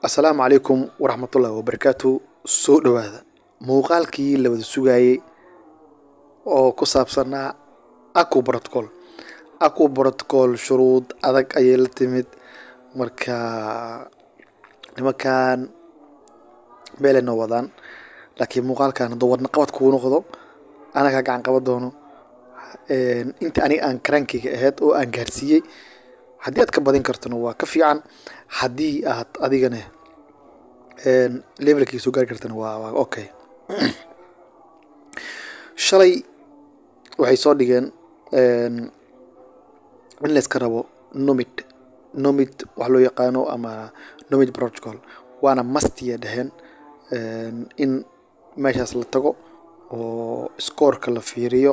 السلام عليكم ورحمة الله وبركاته. سو دواada muuqaalkii la wada sugayay oo ku saabsanaa Aku Protocol shuruud adag ayay la timid marka nimankan meel ay wadaan laakiin muuqaalkan haduu wadna qabad ku noqdo anaga gacan qaban doono inta ani aan karankeyga ahayd oo aan gaarsiiyay haddii aad ka badin kartana waa ka fiican haddii aad adigana levelkiisu gaari kartana waa okay. shalay waxay soo dhigeen in la iska rabo nomid wax loo yaqaano ama nomid protocol waana mastiya dhaheen in meeshaas la tago oo scoorka la fiiriyo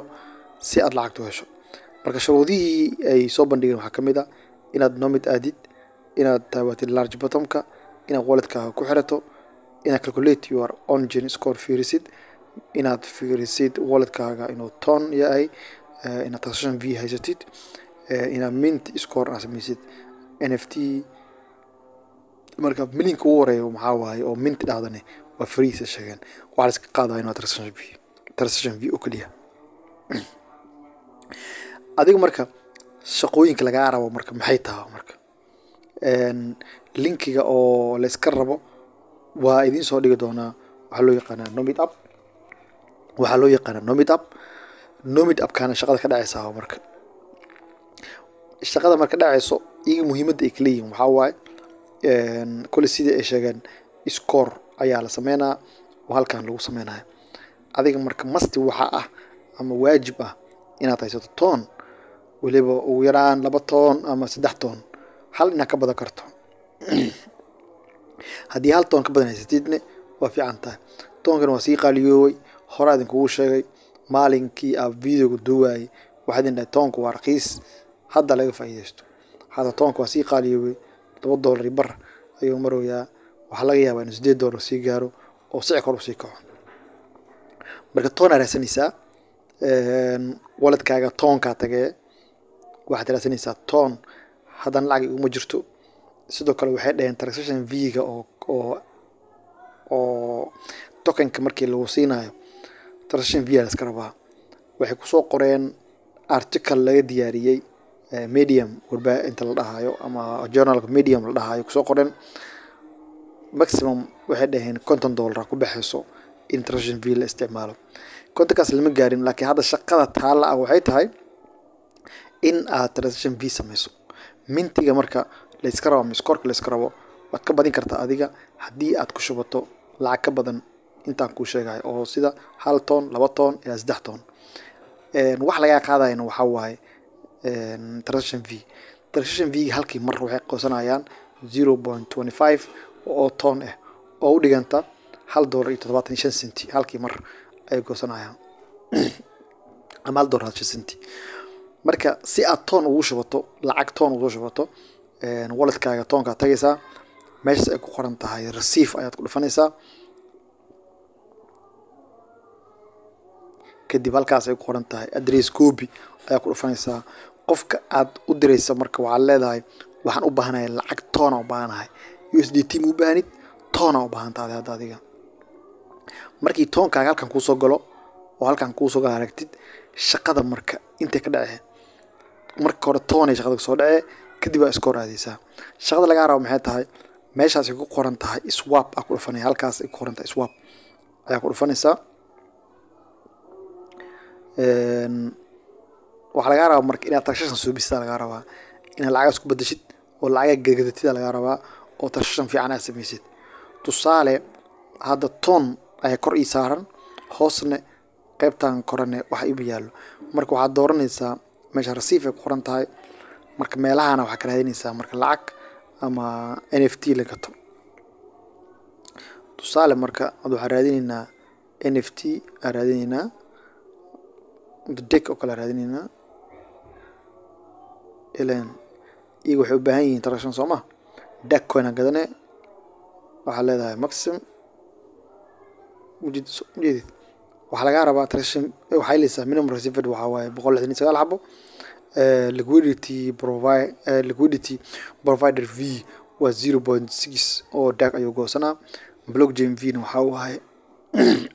si aad lacagta u hesho. marka shuruudihii ay soo bandhigeen waxaa ka mid ah inaad nomid aadid, inaad taabatid large bottomka, inaad walletkaaga ku xirato, inaad calculate your on-chain score fiirisid, inaad fiirisid walletkaaga inuu ton yahay, inaad transaction fee haysatid, inaad mint score aad samaysid NFT. marka milinka ugu horeeyo maxaa waaye oo mint dhahdane waa free sa sheegeen waxaa la iska qaadaa inaad transaction fee oo keliya. adiga marka shaqooyinka lagaa rabo marka maxay tahay marka linkiga oo la iska rabo waa idin soo dhigi doonaa. waxaa loo yaqaanaa nomid app kana shaqada ka dhacaysa marka shaqada marka dhacayso iyaga muhiimadda ay kala yihiin waxaa waaye kulli sidii ay sheegeen score ayaa la sameynaa oo halkan lagu sameynayo. adiga marka masti waxa ah ama waajib ah inaad haysato ton waliba ugu yaraan 2 ton ama 3 ton hal inaad ka badan karto. haddii 1 ton ka badan haysatidne waa fiican tahay. tonkana waa sii qaaliyooway hore idin kugu sheegay maalinkii aad videoga duubayay waxaad indhahay tonku waa raqiis hadda laga faa'iideysto. hadda tonku waa sii qaaliyooway $2 bar ayuu maroyaa waxaa laga yaabaa inuu $8 sii gaaro oo sicir kor u sii kaco. marka ton aad raadsanaysaa walletkaaga tonkaa tagay waxaad raadsanaysaa ton haddana lacag uma jirto. sidoo kale waxay dhaheen transaction fee-ga oo tokenka markii lagu siinayo transaction fee la iska rabaa. waxay ku soo qoreen article laga diyaariyay medium warbaahinta la dhahayo ama journalka medium la dhahayo ku soo qoreen maximum waxay dhaheen $50 ku baxayso in transaction fee la isticmaalo. kontonkaas lama gaarin laakiin hadda shaqada taala ah waxay tahay in aad transaction fee samayso. mintiga marka la iska rabo ama scoorka la iska rabo waad ka badin kartaa adiga haddii aad ku shubato lacag ka badan intaan kuu sheegayo oo sida 1 ton 2 ton ilaa 3 ton. wax lagaa qaadayna waxaa waaye transaction fee halkii mar waxay qosanayaan 0.25 oo ton ah oo u dhiganta $1.75 halkii mar ay goosanayaan ama $1.5. marka si aad ton ugu shubato lacag ton ugu shubato walletkaaga tonka tagaysaa meeshaas ay ku qoran tahay receive ayaad ku dhufanaysaa. kadib halkaas ay ku qoran tahay address copy ayaa ku dhufanaysaa. qofka aad u diraysa marka waxaad leedahay waxaan u baahanahay lacag ton u baahanahay USDT ma u baahnid ton u baahan tahay hadda adiga. markii tonkaaga halkan kuu soo galo oo halkan kuu soo aragtid shaqada marka intay ka dhaceen marka hore ton ay shaqada soo dhacee kadib waa score aadaysaa. shaqada laga rabo maxay tahay meeshaas ay ku qoran tahay swap ku dhufanay halkaas ay ku qoran tahay swap ayaa ku dhufanaysaa. waxa laga rabaa marka inaad transaction soo bistaa laga rabaa inaad lacag isku bedeshid oo lacag gadagatida laga rabaa oo transaction fiican aad samaysid. tusaale hadda ton ayaa kor ii saaran hoosna qaybtan korane waxa ii yaallo marka waxaad dooranaysaa meesha receive ay ku qoran tahay marka meelahana waxaa ka raadinaysaa marka lacag ama NFT la gato. tusaale marka waxaan raadinaynaa NFT aan raadinaynaa deck oo kala raadinaynaa ileen iyagu waxay u baahan yihiin transaction soo ma deck coin aan gadane waxaa leedahay maximum ujeedid waxaa laga rabaa transaction waxay leedahay minimum received waxaa waaye 169 xabo liquidity provider fee waa 0.6 oo dag ayuu goosanaa. blockchain v waxa uu ahay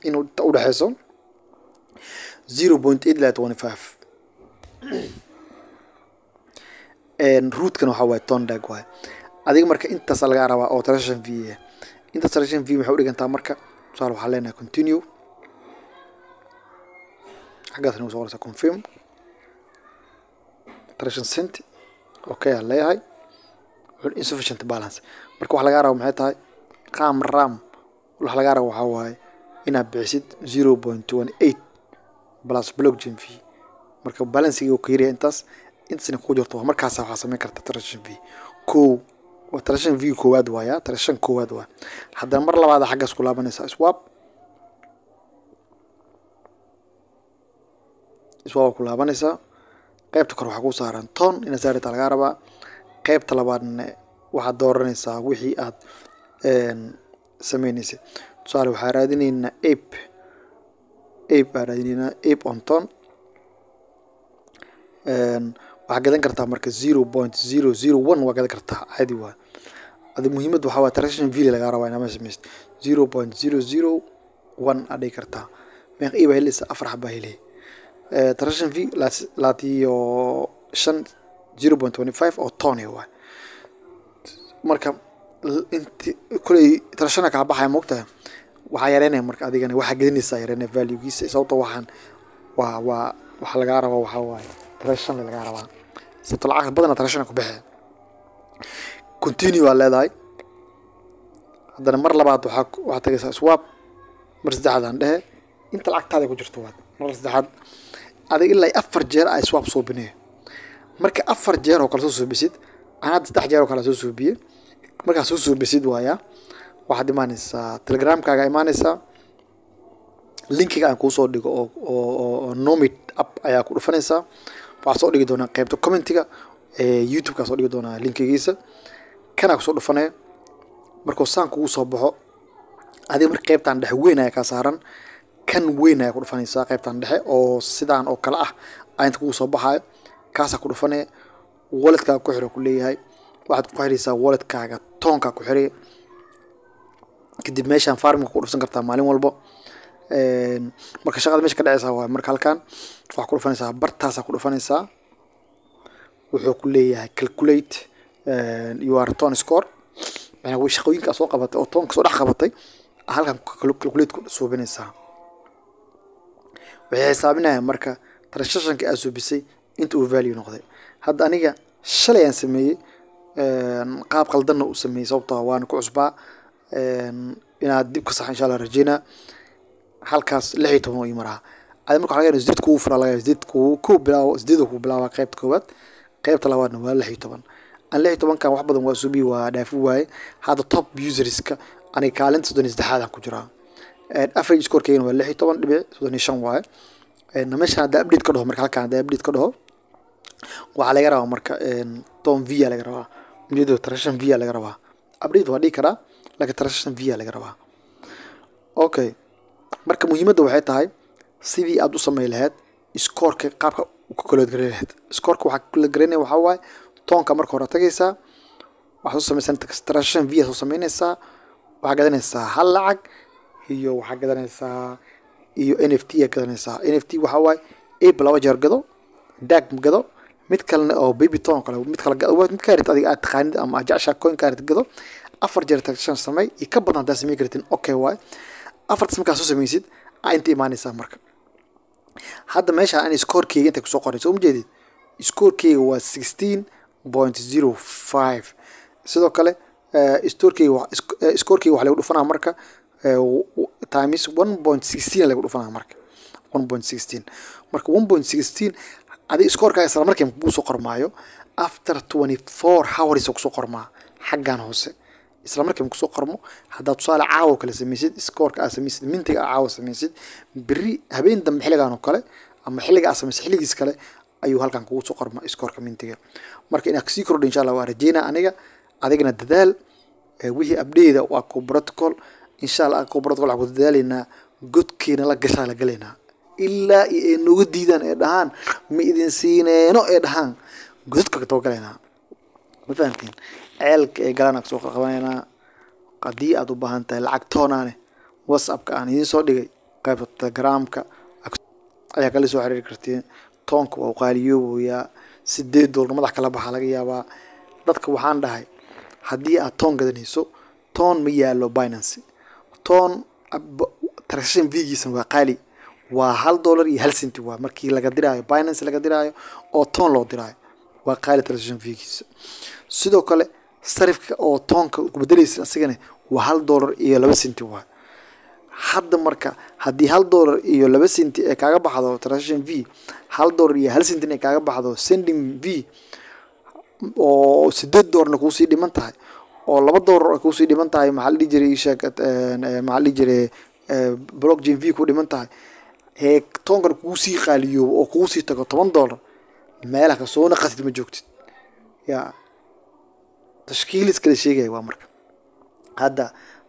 inuu u dhaxayso 0.8 ilaa 25 rootkan waxa waaye ton dag waaye. adiga marka intaas laga rabaa oo transaction fee inta transaction fee waxa u dhigantaa marka tusaale waxaa leenahay continue xaggaas inuu soo qoraysa confirm transaction sent okay aan leeyahay insufficient balance. marka waxa laga rabaa maxay tahay qaam ram waxa laga rabaa waxa waaye inaad bixisid 0.28 plus blockchain fee. marka balancing uu ka yiri intaas ku jirto markaas waxa sameyn karta transaction fee ko waa transaction fee koowaad waaya transaction koowaad waa. haddana mar labaad xaggaas ku laabanaysa swap ku laabanaysa qaybta kor waxa ku saaran ton ina saarita laga rabaa. qaybta labaadna waxa dooranaysa wixii aad sameynaysid. tusaale waxa raadinaynaa ape on ton waxaa gadan kartaa marka 0.001 waa gadan kartaa caadi waa. adiga muhiimadu waxa waa transaction fee laga rabaa inaad samaysid 0.001 adhay kartaa meeq iiba helisa afar xaba helay transaction fee laatiyo 0.25 oo ton waa. marka inta kulay transaction ka baxay moogtaa waxa yareynay marka adigana waxa gadanaysa yareynay value-giisa sababtoo waxaan waxa laga rabaa waxa waaye transaction laga rabaa sababtoo lacag badan transaction ku bixi continue waa leedahay. haddana mar labaad waxa tagaysaa swap mar saddexaad aan dhahe inta lacagtaada ku jirto waa mar saddexaad adiga ilaa 4 jeer ay swap soo binay. marka 4 jeer oo kala soo bisid ana 3 jeer oo kala soo suubiye marka soo suubisid waaya waxaad imaanaysaa telegramkaaga imaanaysaa linkiga aan ku soo dhigo oo nomid app ayaa ku dhufanaysaa. waxaa soo dhigi doonaa qaybta commentiga youtube ka soo dhigi doonaa linkigiisa kana ku soo dhufanay markuu saan kugu soo baxo adiga marka qaybtan dhexe weyn ayaa ka saaran kan weyn ayaa ku dhufanaysaa qaybtan dhexe oo sidaan oo kala ah inta kugu soo baxayo kaasa ku dhufanay wallet-kaaga ku xiro ku leeyahay waxaad ku xiraysaa wallet-kaaga tonka ku xiray kadib meeshan farming ku dhufsan kartaa maalin walba. marka shaqada meesha ka dhacaysa waa marka halkan waxa ku dhufanaysaa bartaasa ku dhufanaysaa wuxuu ku leeyahay calculate your ton score macnaheedu way shaqooyinka soo qabatay oo tonka soo dhex qabatay halkan calculate ku suubinaysaa. waxay xisaabinayaan marka transaction-ka aad suubisay inta uu value noqday. hadda aniga shalay aan sameeyay qaab qaldan u sameeyay sababtoo waan ku cusbaa inaad dib ka sax insha Allah rajayna halkaas 16 oo imaraa adiga marka laga isdid ku fura laga isdid ku bilaaw isdid ku bilaaw qaybta koowaad qaybta labaadna waa 16 aan 16 kan wax badan waa suubi waa dhaafi waay. hada top userska aniga kaalinta 33 aan ku jiraa average score keen waa 16.35 waay. meesha hada update ka dhaho marka halkaan hada update ka dhaho waxa laga rabaa marka ton v laga rabaa middo transaction v laga rabaa update waa dhigi karaa laakiin transaction v laga rabaa. okay marka muhiimadu waxay tahay sidii aad u sameey lahayd score-ka qaabka ku kala gareeyay score-ka waxa kala gareeyay waxa waaye tonka marka hore tagaysaa waxa soo sameeysan transaction v soo sameynaysaa waxa gadanaysaa hal lacag iyo waxa gadanaysaa iyo NFT gadanaysaa. NFT waxa waaye ape laba jeer gado dag gado mid kalena oo baby ton kale mid kala gado mid ka rid adiga aad taqaanid ama ajasha coin ka rid gado 4 jeer transaction sameey ka badan taas sameey kartin okay waay 4 markaa soo sameysid inta imaanaysaa. marka hadda meesha aan score-keyga inta ku soo qorayso u jeedid score-keyga waa 16.05 sidoo kale score-keyga waxa lagu dhufanaa marka times 1.16 lagu dhufanaa marka 1.16 marka 1.16 adiga score-kaaga isla markiiba ku soo qormaayo after 24 hours ku soo qormaa xaggan hoose isla markiiba ku soo qormo. hadda tusaale caawa kala sameeysid score-ka aad sameeysid mintiga caawa sameeysid biri habeen dambe xiligan oo kale ama xiliga aad sameeysid xiligiis kale ayuu halkan kugu soo qormaa score-ka mintiga. marka inaad sii kordhin insha Allah waa rajeynaa aniga adigana dadaal wixii update waa ku protocol insha Allah ku protocol waxa ku dadaalina godkeena la gashaa la galeena ilaa ay noogu diidaan ee dhahan ma idin siineeno ee dhahan godka ka too galeena ma fahantiin ceelka ee galaan soo qabanayna qadii aad u baahan tahay lacag toonaane whatsappka aan idiin soo dhigay qaybta telegramka ayaa kala soo xiriiri kartiin toonka waa qaaliyoobaya $8 madax kala baxa laga yaabaa dadka waxaan dhahay haddii aad toon gadanayso toon ma yaalo Binance toon transaction fee-giisa waa qaali waa $1 iyo 1 cent waa markii laga diraayo Binance laga diraayo oo toon loo diraayo waa qaali transaction fee-giisa sidoo kale sarifka oo toonka ku bedelaysa asigana waa $1 iyo 2 cent waa hadda marka haddii $1 iyo 2 cent ee kaaga baxdo transaction fee $1 iyo 1 cent ee kaaga baxdo sending fee oo $8 ku sii dhiman tahay oo $2 ku sii dhiman tahay maxaa la jiray maxaa la jiray blockchain fee ku dhiman tahay ee toonkan ku sii qaaliyo oo ku sii tago $10 meelaha soo naqasid ma joogtid ya tashkiilis kala sheegay waa marka hadda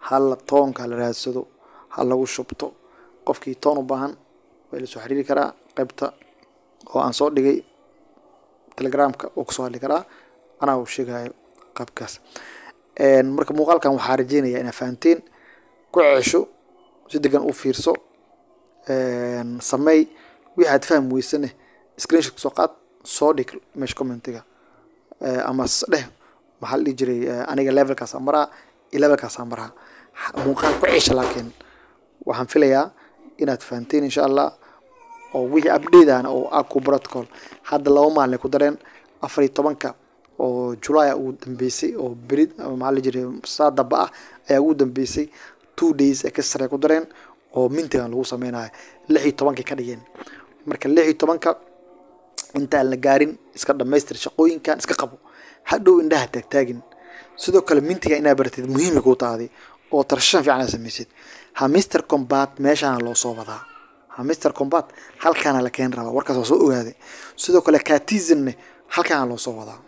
hal toonka la raadsado hal lagu shubto qofkii toon u baahan way la soo xiriiri karaa qaybta oo aan soo dhigay telegramka oo ku soo hadli karaa anaa u sheegayo qaabkaas marka muuqaalkan waxaa rajeynayaa inaad fahanteen ku cesho si degan u fiirso sameey wixii aad fahmi weysane screenshot soo qaad soo dhig meesha commentiga ama dheh maxaa la jiray aniga levelkaas amara levelkaas amara muuqaal ku cesho laakiin waxaan filayaa inaad fahanteen insha Allah oo wixii update ah oo Aku protocol hadda 2 maalin ku dareen 14ka oo July ugu dambeysay oo berid maxaa la jiray saadaba ah ayaa ugu dambeysay 2 days extra ku dareen oo mintiga lagu sameeyay 16 ka dhigeen marka 16ka inta la gaarin iska dhameystir shaqooyinkan iska qabo hadhow indhaha taagtaagin sidoo kale mintiga inaa bartid muhiim ku tahay oo tarshan fiican sameeysid ha Mr Combat meeshaan loo soo wadaa ha Mr Combat halkaan la keen raba warkaas soo ogaaday sidoo kale Catizen halkaan loo soo wadaa